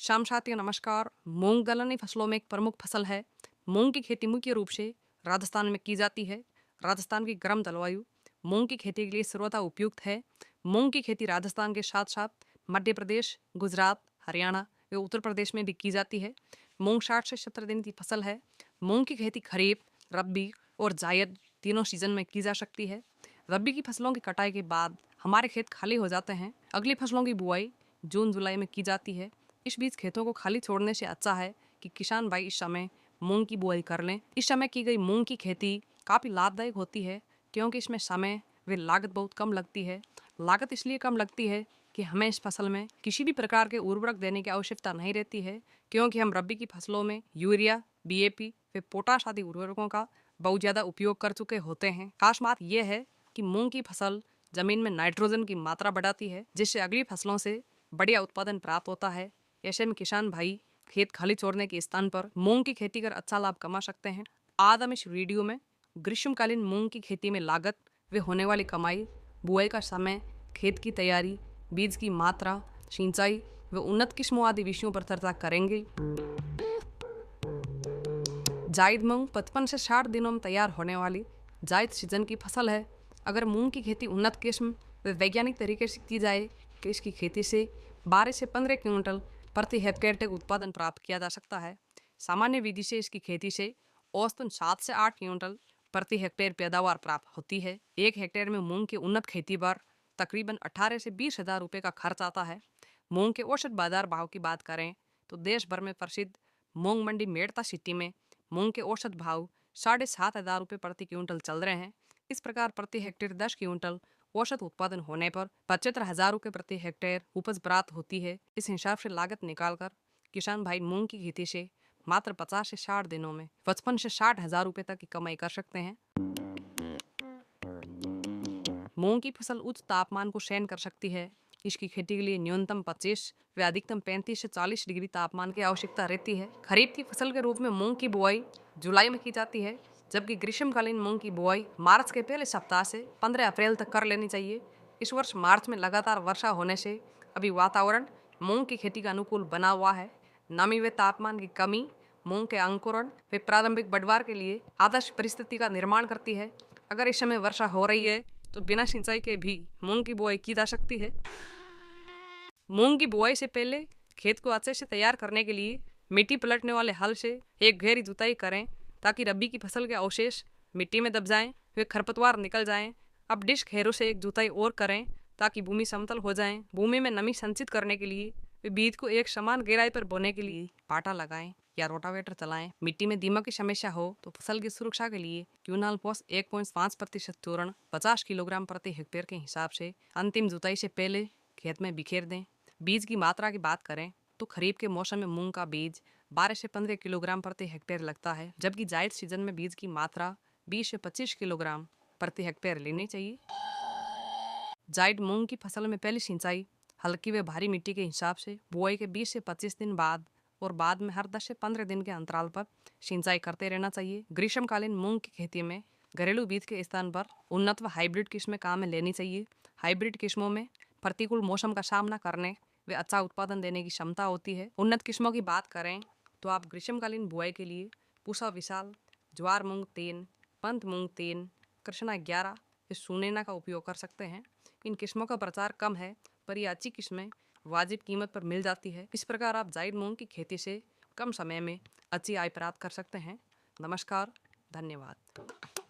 शाम साथियों नमस्कार। मूंग दलहनी फसलों में एक प्रमुख फसल है। मूंग की खेती मुख्य रूप से राजस्थान में की जाती है। राजस्थान की गर्म जलवायु मूंग की खेती के लिए सर्वथा उपयुक्त है। मूंग की खेती राजस्थान के साथ साथ मध्य प्रदेश, गुजरात, हरियाणा व उत्तर प्रदेश में भी की जाती है। मूंग 60 से 70 दिन की फसल है। मूंग की खेती खरीफ, रबी और जायद तीनों सीजन में की जा सकती है। रबी की फसलों की कटाई के बाद हमारे खेत खाली हो जाते हैं। अगली फसलों की बुआई जून जुलाई में की जाती है। इस बीच खेतों को खाली छोड़ने से अच्छा है कि किसान भाई इस समय मूंग की बुआई कर लें। इस समय की गई मूंग की खेती काफ़ी लाभदायक होती है क्योंकि इसमें समय व लागत बहुत कम लगती है। लागत इसलिए कम लगती है कि हमें इस फसल में किसी भी प्रकार के उर्वरक देने की आवश्यकता नहीं रहती है क्योंकि हम रबी की फसलों में यूरिया, DAP व पोटाश आदि उर्वरकों का बहुत ज़्यादा उपयोग कर चुके होते हैं। खास बात यह है कि मूंग की फसल जमीन में नाइट्रोजन की मात्रा बढ़ाती है जिससे अगली फसलों से बढ़िया उत्पादन प्राप्त होता है। ऐसे में किसान भाई खेत खाली छोड़ने के स्थान पर मूंग की खेती कर अच्छा लाभ कमा सकते हैं। आज हम इस वीडियो में ग्रीष्मकालीन मूंग की खेती में लागत व होने वाली कमाई, बुआई का समय, खेत की तैयारी, बीज की मात्रा, सिंचाई व उन्नत किस्मों आदि विषयों पर चर्चा करेंगे। जायद मूंग 55 से 60 दिनों में तैयार होने वाली जायद सीजन की फसल है। अगर मूंग की खेती उन्नत किस्म व वैज्ञानिक तरीके से की जाए तो इसकी खेती से 12 से 15 क्विंटल प्रति हेक्टेयर तक उत्पादन प्राप्त किया जा सकता है। सामान्य विधि से इसकी खेती से औसतन 7 से 8 क्विंटल प्रति हेक्टेयर पैदावार प्राप्त होती है। 1 हेक्टेयर में मूंग की उन्नत खेती पर तकरीबन 18 से 20 हज़ार रुपये का खर्च आता है। मूंग के औसत बाजार भाव की बात करें तो देश भर में प्रसिद्ध मूंग मंडी मेड़ता सिटी में मूंग के औसत भाव 7,500 रुपये प्रति क्विंटल चल रहे हैं। इस प्रकार प्रति हेक्टेयर 10 क्विंटल औसत उत्पादन होने पर 75,000 रुपये प्रति हेक्टेयर उपज प्राप्त होती है। इस हिसाब से लागत निकालकर किसान भाई मूंग की खेती से मात्र 50 से 60 दिनों में 55 से 60 हज़ार रुपये तक की कमाई कर सकते हैं। मूंग की फसल उच्च तापमान को सहन कर सकती है। इसकी खेती के लिए न्यूनतम 25 व अधिकतम 35 से 40 डिग्री तापमान की आवश्यकता रहती है। खरीफ की फसल के रूप में मूंग की बुआई जुलाई में की जाती है, जबकि ग्रीष्मकालीन मूंग की बुआई मार्च के पहले सप्ताह से 15 अप्रैल तक कर लेनी चाहिए। इस वर्ष मार्च में लगातार वर्षा होने से अभी वातावरण मूंग की खेती का अनुकूल बना हुआ है। नमी व तापमान की कमी मूंग के अंकुरण व प्रारंभिक बढ़वार के लिए आदर्श परिस्थिति का निर्माण करती है। अगर इस समय वर्षा हो रही है तो बिना सिंचाई के भी मूंग की बुआई की जा सकती है। मूंग की बुआई से पहले खेत को अच्छे से तैयार करने के लिए मिट्टी पलटने वाले हल से एक गहरी जुताई करें ताकि रबी की फसल के अवशेष मिट्टी में दब जाएं, वे खरपतवार निकल जाएं। अब डिस्क हैरो से एक जुताई और करें ताकि भूमि समतल हो जाए। भूमि में नमी संचित करने के लिए वे बीज को एक समान गहराई पर बोने के लिए पाटा लगाएं या रोटावेटर चलाएं। मिट्टी में दीमक की समस्या हो तो फसल की सुरक्षा के लिए क्यूनाल पॉस 1.5% चूर्ण 50 किलोग्राम प्रति हेक्टेयर के हिसाब से अंतिम जुताई से पहले खेत में बिखेर दें। बीज की मात्रा की बात करें तो खरीफ के मौसम में मूंग का बीज 12 से 15 किलोग्राम प्रति हेक्टेयर लगता है, जबकि जायद सीजन में बीज की मात्रा 20 से 25 किलोग्राम प्रति हेक्टेयर लेनी चाहिए। जायद मूंग की फसल में पहली सिंचाई हल्की व भारी मिट्टी के हिसाब से बुआई के 20 से 25 दिन बाद और बाद में हर 10 से 15 दिन के अंतराल पर सिंचाई करते रहना चाहिए। ग्रीष्मकालीन मूंग की खेती में घरेलू बीज के स्थान पर उन्नत व हाइब्रिड किस्में काम में लेनी चाहिए। हाइब्रिड किस्मों में प्रतिकूल मौसम का सामना करने व अच्छा उत्पादन देने की क्षमता होती है। उन्नत किस्मों की बात करें तो आप ग्रीष्मकालीन बुआई के लिए पूसा विशाल, ज्वार मूंग 3, पंत मूंग 3, कृष्णा 11 या सुनैना का उपयोग कर सकते हैं। इन किस्मों का प्रचार कम है पर ये अच्छी किस्में वाजिब कीमत पर मिल जाती है। इस प्रकार आप जायद मूंग की खेती से कम समय में अच्छी आय प्राप्त कर सकते हैं। नमस्कार, धन्यवाद।